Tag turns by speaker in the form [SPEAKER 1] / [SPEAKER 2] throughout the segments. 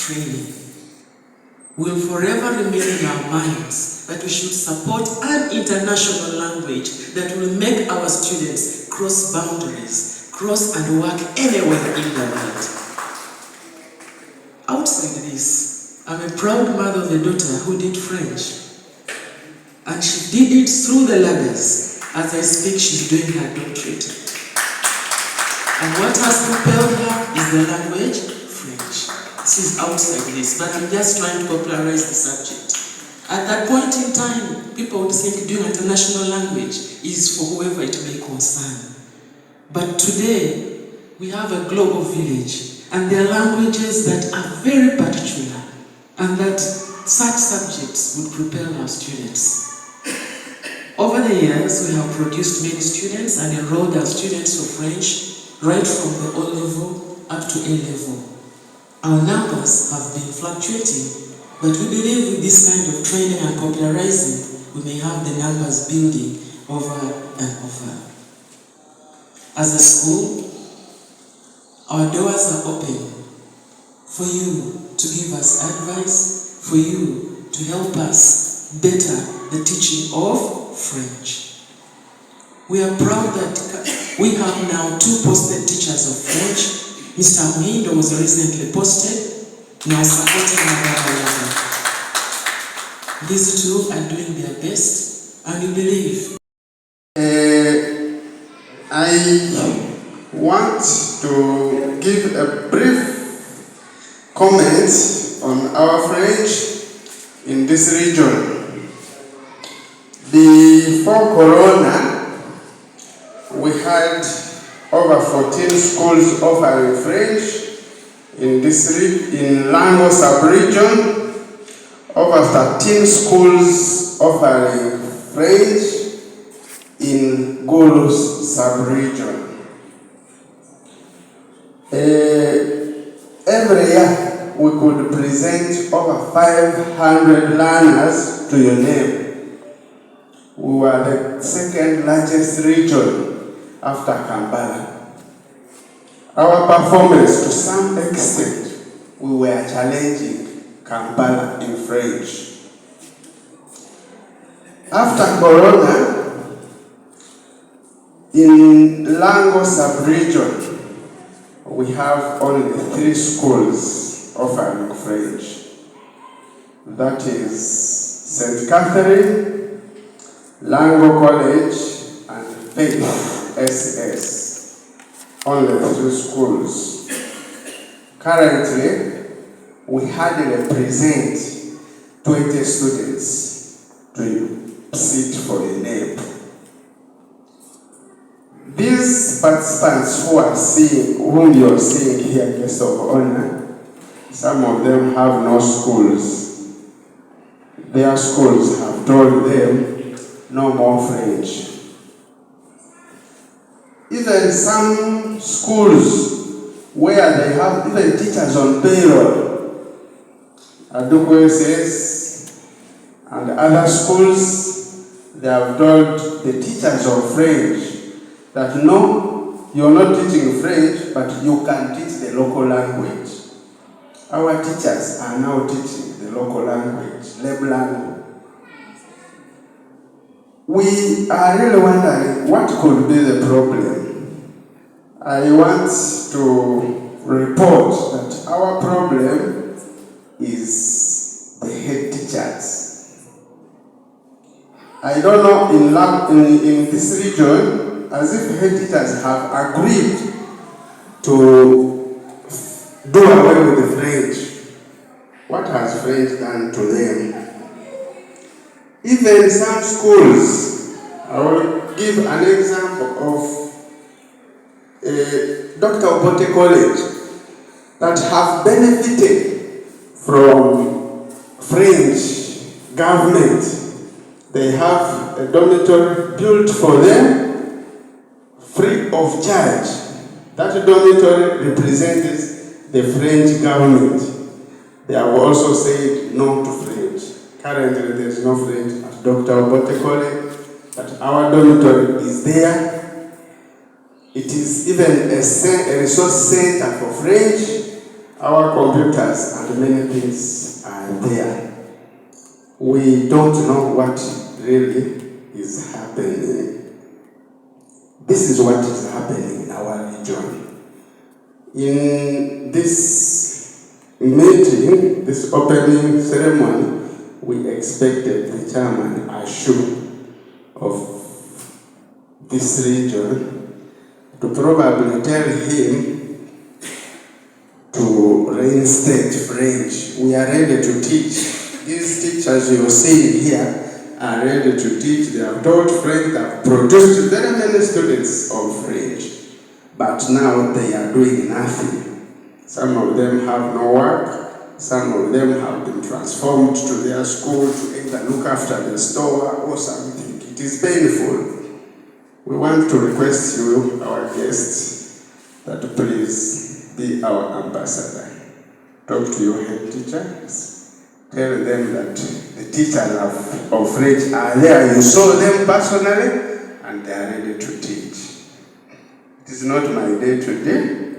[SPEAKER 1] training will forever remain in our minds that we should support an international language that will make our students cross boundaries, cross and work anywhere in the world. Outside this, I'm a proud mother of a daughter who did French. And she did it through the ladders. As I speak, she's doing her doctorate. And what has propelled her is the language, French. She's outside this, but I'm just trying to popularize the subject. At that point in time, people would think doing international language is for whoever it may concern. But today, we have a global village, and there are languages that are very particular, and that such subjects would propel our students. Over the years, we have produced many students and enrolled our students for French right from the O level up to A level. Our numbers have been fluctuating, but we believe with this kind of training and popularizing, we may have the numbers building over and over. As a school, our doors are open for you to give us advice, for you to help us better the teaching of French. We are proud that we have now 2 posted teachers of French. Mr. Muhindo was recently posted, now supporting our brother. These 2 are doing their best, and we believe.
[SPEAKER 2] I want to give a brief comment on our French in this region. Before Corona, we had over 14 schools offering French in Lango sub-region, over 13 schools offering French in Gulus sub-region. Every year, we could present over 500 learners to UNEP. We were the 2nd largest region after Kampala. Our performance, to some extent, we were challenging Kampala in French. After Corona, in Lango sub-region, we have only 3 schools offering French. That is St. Katherine, Lango College, and Faith SS. Only 3 schools. Currently, we hardly present 20 students to sit for a NAP. These participants whom you're seeing here, guests of honor, some of them have no schools. Their schools have told them no more French. Even some schools where they have even teachers on payroll, Ècoles and other schools, they have told the teachers of French that no, you're not teaching French, but you can teach the local language. Our teachers are now teaching the local language, Leblanc. We are really wondering what could be the problem. I want to report that our problem is the head teachers. I don't know in this region, as if head teachers have agreed to do away with the French. What has French done to them? Even some schools, I will give an example of Dr. Obote College that have benefited from French government. They have a dormitory built for them free of charge. That dormitory represents the French government. They have also said no to French. Currently, there is no French at Dr. Obote College, but our dormitory is there. It is even a resource center for French, Our computers and many things are there. We don't know what really is happening. This is what is happening in our region. In this meeting, this opening ceremony, we expected the chairman Ashu of this region to probably tell him to reinstate French. We are ready to teach. These teachers you see here are ready to teach. They have taught French, they have produced very many students of French. But now they are doing nothing. Some of them have no work. Some of them have been transformed to their school to either look after the store or something. It is painful. We want to request you, our guests, that please be our ambassador. Talk to your head teachers. Tell them that the teachers of French are there. You saw them personally and they are ready to teach. It is not my day today.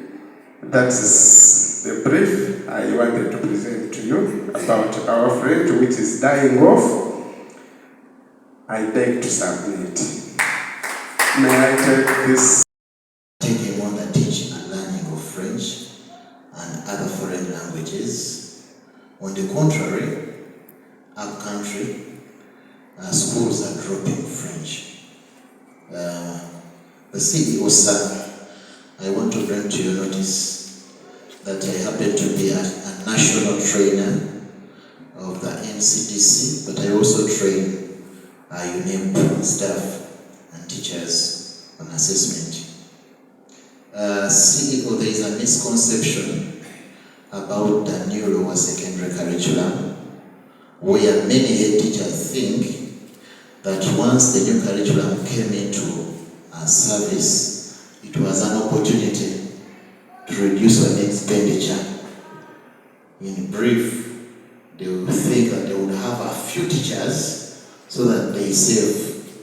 [SPEAKER 2] That is the brief I wanted to present to you about our French, which is dying off. I beg to submit. May I take this?
[SPEAKER 3] Taking on the teaching and learning of French and other foreign languages. On the contrary, our country, schools are dropping French. The CEO, sir, I want to bring to your notice that I happen to be a national trainer of the NCDC, but I also train UNEP staff and teachers on assessment. CEO, there is a misconception about the new lower secondary curriculum, where many head teachers think that once the new curriculum came into service, it was an opportunity to reduce an expenditure. In brief, they would think that they would have a few teachers so that they save.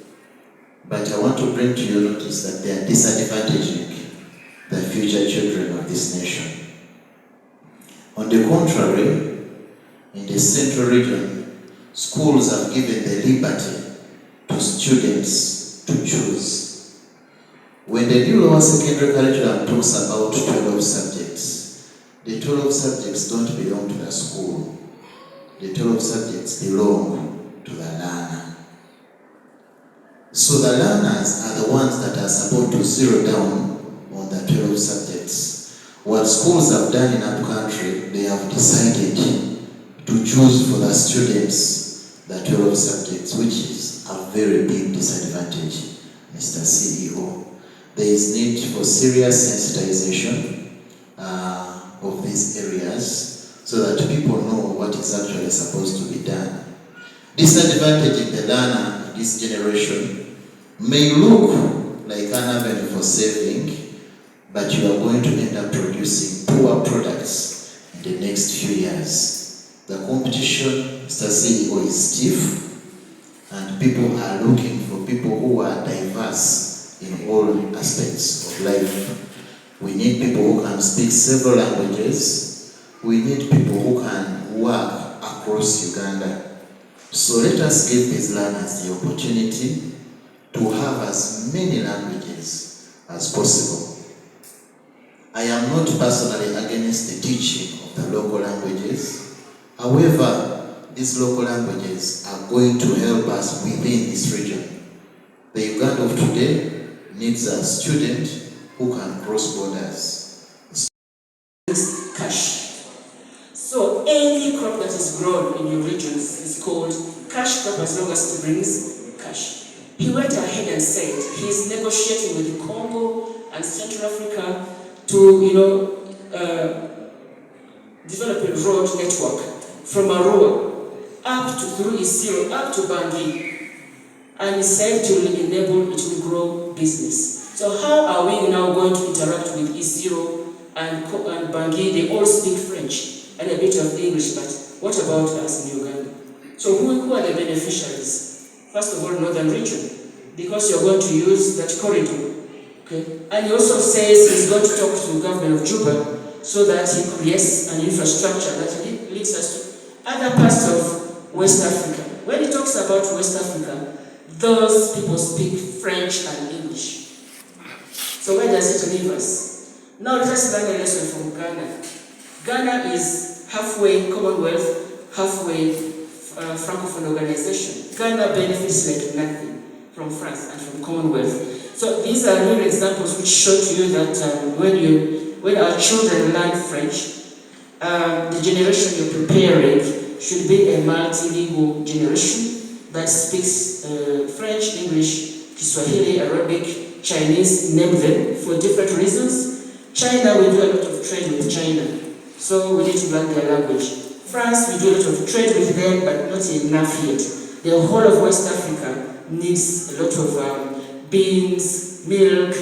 [SPEAKER 3] But I want to bring to your notice that they are disadvantaging the future children of this nation. On the contrary, in the central region, schools have given the liberty to students to choose. When the new lower secondary curriculum talks about 12 subjects, the 12 subjects don't belong to the school. The 12 subjects belong to the learner. So the learners are the ones that are supposed to zero down on the 12 subjects. What schools have done in our country, they have decided to choose for the students the 12 subjects, which is a very big disadvantage, Mr. CEO. There is need for serious sensitization of these areas so that people know what is actually supposed to be done. Disadvantaging the learner in this generation may look like an avenue for saving, but you are going to end up producing poor products in the next few years. The competition, Mr. CEO, is stiff, and people are looking for people who are diverse in all aspects of life. We need people who can speak several languages. We need people who can work across Uganda. So let us give these learners the opportunity to have as many languages as possible. I am not personally against the teaching of the local languages. However, these local languages are going to help us within this region. The Uganda of today needs a student who can cross borders.
[SPEAKER 1] Cash. So any crop that is grown in your regions is called cash crop as long as it brings cash. He went ahead and said he's negotiating with Congo and Central Africa to, develop a road network from Arua up to through Isiro up to Bangui. And he said it will enable it to grow business. So how are we now going to interact with Isiro and Bangui? They all speak French and a bit of English, but what about us in Uganda? So who are the beneficiaries? First of all, Northern Region, because you're going to use that corridor. Okay? And he also says he's going to talk to the government of Juba
[SPEAKER 4] so that he creates an infrastructure that leads us to other parts of West Africa. When he talks about West Africa, those people speak French and English. So where does it leave us? Now let us learn a lesson from Ghana. Ghana is halfway Commonwealth, halfway Francophone organization. Ghana benefits like nothing from France and from Commonwealth. So these are real examples which show to you that when our children learn French, the generation you're preparing should be a multilingual generation that speaks French, English, Kiswahili, Arabic, Chinese, name them, for different reasons. China, we do a lot of trade with China, so we need to learn their language. France, we do a lot of trade with them, but not enough yet. The whole of West Africa needs a lot of beans, milk,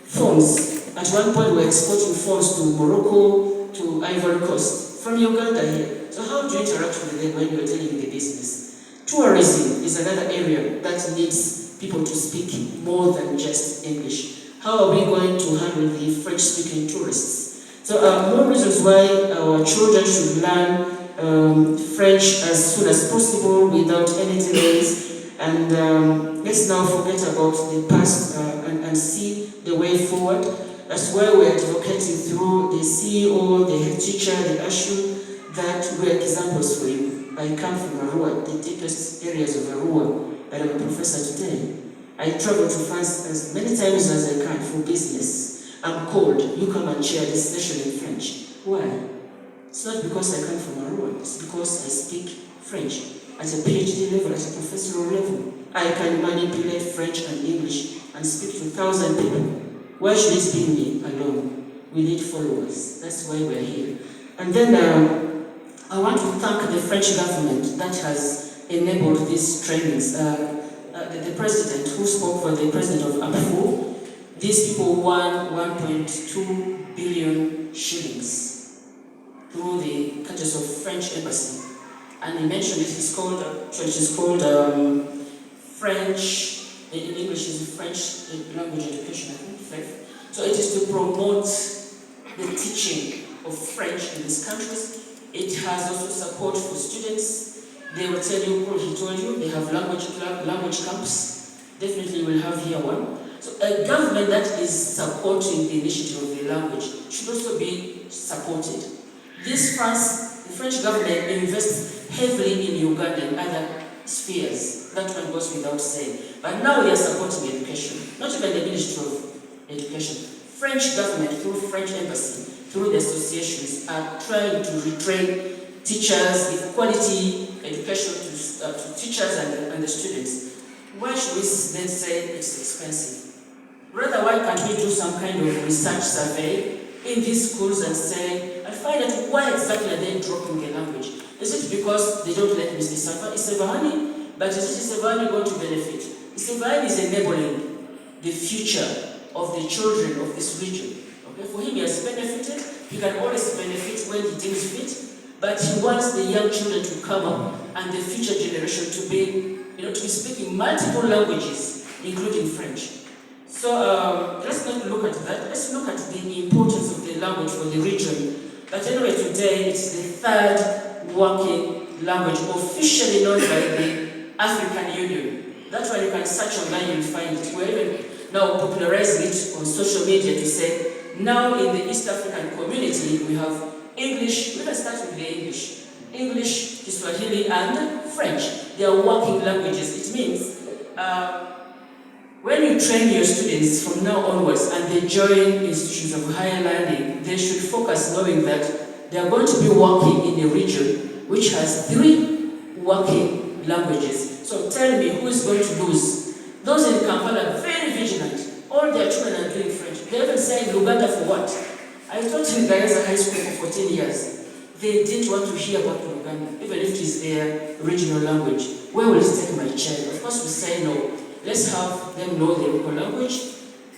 [SPEAKER 4] phones. At one point, we were exporting phones to Morocco, to Ivory Coast, from Uganda here. So how do you interact with them when you're dealing the business? Tourism is another area that needs people to speak more than just English. How are we going to handle the French-speaking tourists? So more reasons why our children should learn French as soon as possible without any delays. And let's now forget about the past and see the way forward. That's why we're advocating through the CEO, the head teacher, the ASHU, that we're examples for you. I come from Arua, the deepest areas of Arua, but I'm a professor today. I travel to France as many times as I can for business. I'm called, you come and chair this session in French. Why? It's not because I come from Arua, it's because I speak French at a PhD level, at a professorial level. I can manipulate French and English and speak to 1,000 people. Why should it be me alone? We need followers. That's why we're here. And then I want to thank the French government that has enabled these trainings. The president who spoke for the president of AMFO, these people won 1.2 billion shillings through the Countess of French Embassy. And he mentioned it is called, French, in English is French language education, I think. So it is to promote the teaching of French in these countries. It has also support for students. They will tell you, he told you, they have language camps. Definitely will have here one. So a government that is supporting the initiative of the language should also be supported. The French government invests heavily in Uganda and other spheres. That one goes without saying. But now they are supporting education, not even the Ministry of Education. French government, through French embassy, through the associations, are trying to retrain teachers, give quality education to teachers and the students. Why should we then say it's expensive? Rather, why can't we do some kind of research survey in these schools and say, and find out why exactly are they dropping the language? Is it because they don't let Mr. Isevani? But is Isevani going to benefit? Isevani is enabling the future of the children of this region. Okay? For him, he has benefited. He can always benefit when he deems fit, but he wants the young children to come up and the future generation to be, to be speaking multiple languages, including French. So let's not look at that. Let's look at the importance of the language for the region. But anyway, today it's the third working language officially known by the African Union. That's why you can search online and find it. We're even now popularizing it on social media to say, now in the East African community, we have English. We can start with the English, Kiswahili, and French. They are working languages. It means when you train your students from now onwards and they join institutions of higher learning, they should focus knowing that they are going to be working in a region which has 3 working languages. So tell me, who is going to lose? Those in Kampala are very vigilant. All their children are doing French. They haven't said Uganda for what? I taught in Gayaza High School for 14 years. They didn't want to hear about Uganda, even if it is their regional language. Where will it take my child? Of course we say no. Let's have them know the local language.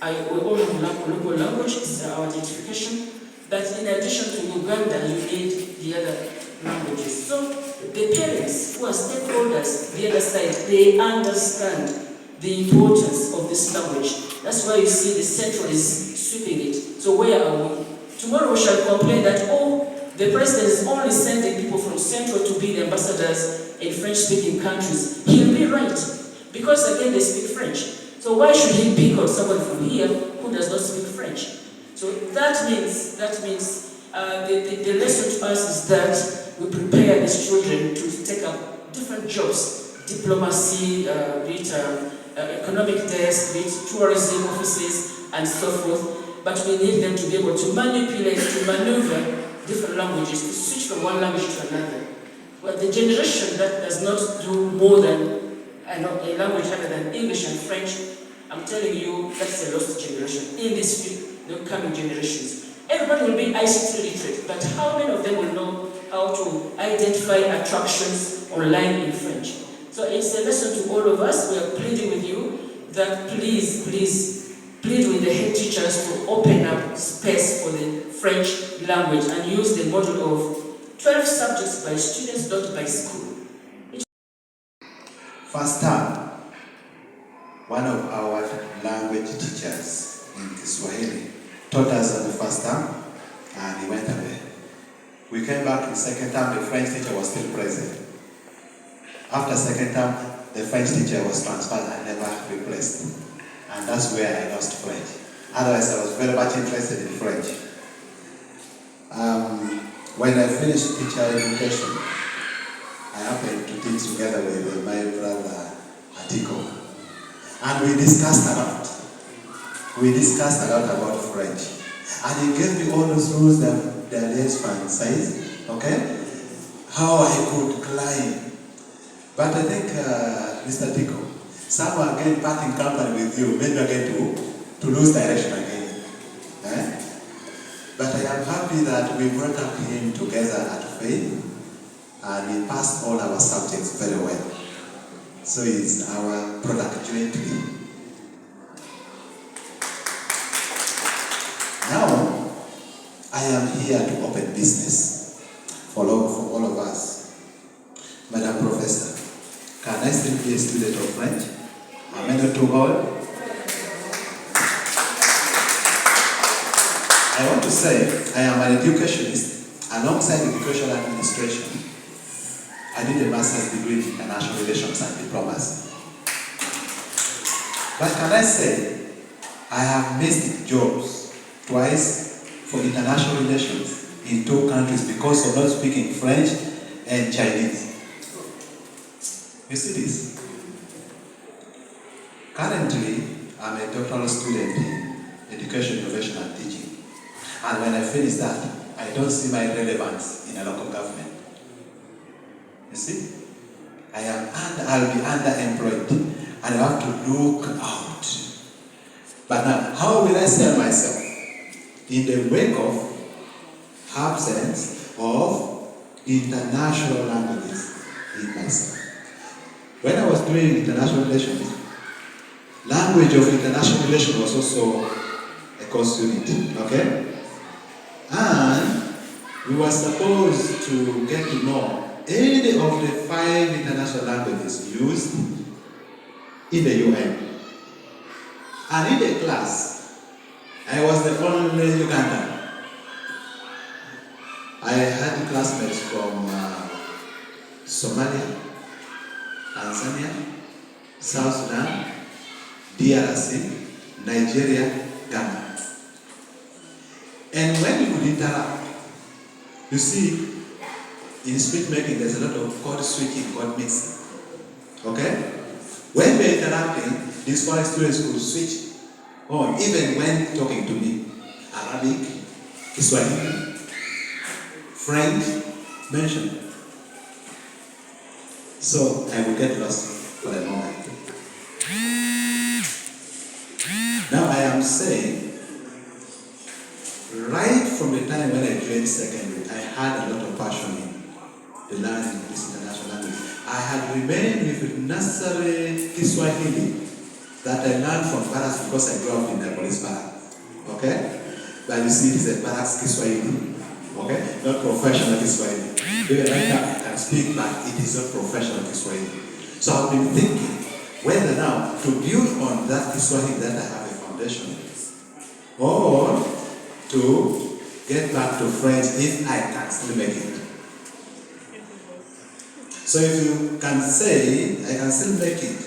[SPEAKER 4] We all have local language, it's our identification. But in addition to Uganda, you need the other languages. So the parents who are stakeholders, the other side, they understand the importance of this language. That's why you see the central is sweeping it. So where are we? Tomorrow we shall complain that, oh, the president is only sending people from Central to be the ambassadors in French-speaking countries. He'll be right, because again they speak French. So why should he pick on someone from here who does not speak French? So that means the lesson to us is that we prepare these children to take up different jobs, diplomacy, economic desk, tourism offices, and so forth. But we need them to be able to manipulate, to maneuver different languages, to switch from one language to another. But the generation that does not do more than a language other than English and French, I'm telling you, that's a lost generation in this coming generations. Everybody will be ICT literate, but how many of them will know how to identify attractions online in French? So it's a lesson to all of us. We are pleading with you that please plead with the head teachers to open up space for the French language and use the model of 12 subjects by students, not by school.
[SPEAKER 5] First time, one of our language teachers in Kiswahili taught us on the first term, and he went away. We came back in second term, the French teacher was still present. After second term, the French teacher was transferred and never replaced. And that's where I lost French. Otherwise, I was very much interested in French. When I finished teacher education, I happened to teach together with my brother Ècoles. And we discussed a lot. We discussed a lot about French. And he gave me all those rules that there's français, okay? How I could climb. But I think, Mr. Ècoles, someone again parting company with you, maybe again to lose direction again. But I am happy that we brought up him together at faith, and he passed all our subjects very well. So he's our product jointly. Now, I am here to open business for all of us. Madam Professor, can I still be a student of French? Am I not too old? I want to say I am an educationist alongside educational administration. I did a master's degree in international relations and diplomacy. But can I say I have missed jobs twice for international relations in 2 countries because of not speaking French and Chinese. You see this? Currently, I'm a doctoral student in education, innovation, and teaching. And when I finish that, I don't see my relevance in a local government. You see? I'll be underemployed, and I have to look out. But now, how will I sell myself? In the wake of absence of international languages in myself. When I was doing international relations, language of international relations was also a course unit, okay? And we were supposed to get to know any of the 5 international languages used in the UN. And in the class, I was the only Ugandan. I had classmates from Somalia, Tanzania, South Sudan, DRC, Nigeria, Ghana. And when we could interact, you see, in speech making, there's a lot of code switching, code mixing. Okay? When we're interacting, these 4 students could switch on, even when talking to me. Arabic, Kiswahili, French, mentioned. So I will get lost for a moment. Now I am saying, right from the time when I joined secondary, I had a lot of passion in the learning of this international language. I had remained with nursery Kiswahili that I learned from barracks because I grew up in the police barracks. Okay? But you see, it is a barracks Kiswahili. Okay? Not professional Kiswahili. Even right now, I can speak, but it is not professional Kiswahili. So I've been thinking whether now to build on that Kiswahili that I have a foundation, or to get back to French if I can still make it. So if you can say, I can still make it,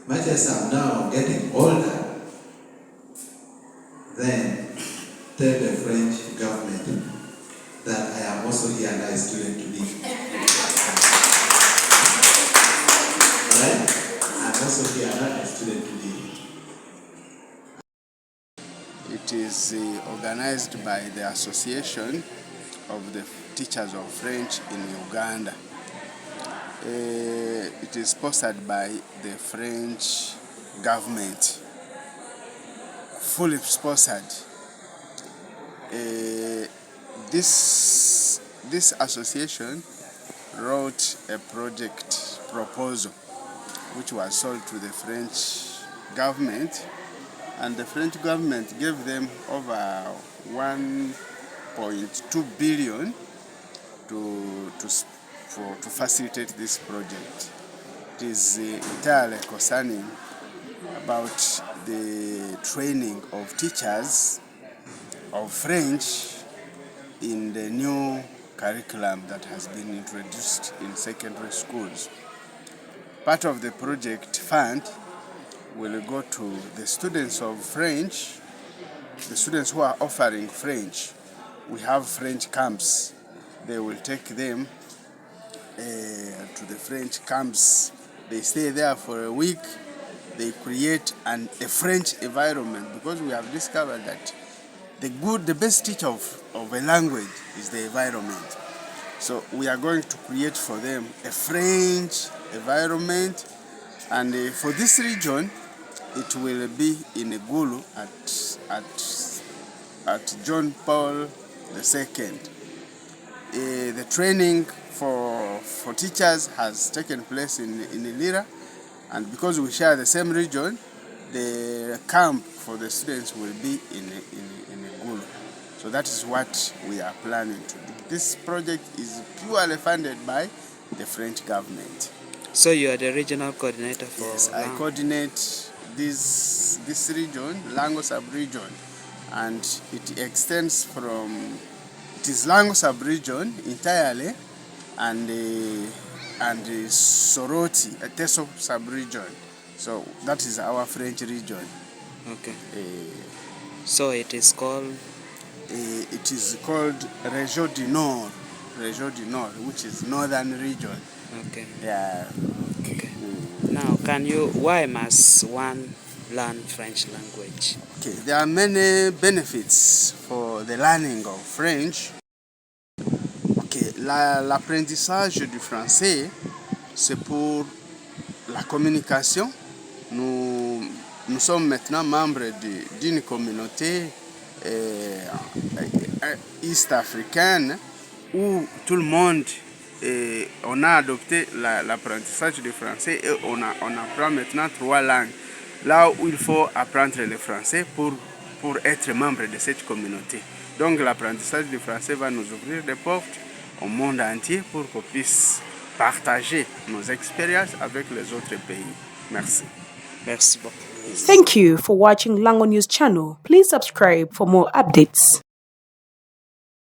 [SPEAKER 5] much as I'm now getting older, then tell the French government that I am also here and I student to be. Alright? I'm also here and I student to be.
[SPEAKER 2] It is organized by the Association of the Teachers of French in Uganda. It is sponsored by the French government, fully sponsored. This association wrote a project proposal which was sold to the French government, and the French government gave them over 1.2 billion to facilitate this project. It is entirely concerning about the training of teachers of French in the new curriculum that has been introduced in secondary schools. Part of the project fund will go to the students of French, the students who are offering French. We have French camps. They will take them to the French camps. They stay there for a week. They create a French environment, because we have discovered that the best teacher of a language is the environment. So we are going to create for them a French environment, and for this region, it will be in Gulu at John Paul II. The training for teachers has taken place in Lira, and because we share the same region, the camp for the students will be in Gulu. So that is what we are planning to do. This project is purely funded by the French government.
[SPEAKER 6] So you are the regional coordinator for...
[SPEAKER 2] Yes, I coordinate this region, Lango sub-region, and it extends from, it is Lango sub-region entirely, and Soroti, a Teso sub-region. So that is our French region.
[SPEAKER 6] Okay. So it is called?
[SPEAKER 2] It is called Région du Nord, which is Northern Region.
[SPEAKER 6] Okay.
[SPEAKER 2] Yeah.
[SPEAKER 6] Okay. Now, why must one learn French language?
[SPEAKER 2] Okay, there are many benefits for the learning of French. Okay, l'apprentissage du français, c'est pour la communication. Nous sommes maintenant membres d'une communauté est-africaine où tout le monde, on a adopté l'apprentissage du français, et on apprend maintenant 3 langues. Là où il faut apprendre le français pour être membre de cette communauté. Donc l'apprentissage du français va nous ouvrir des portes au monde entier pour qu'on puisse partager nos expériences avec les autres pays. Merci.
[SPEAKER 6] Merci beaucoup.
[SPEAKER 7] Thank you for watching Lango News channel. Please subscribe for more updates.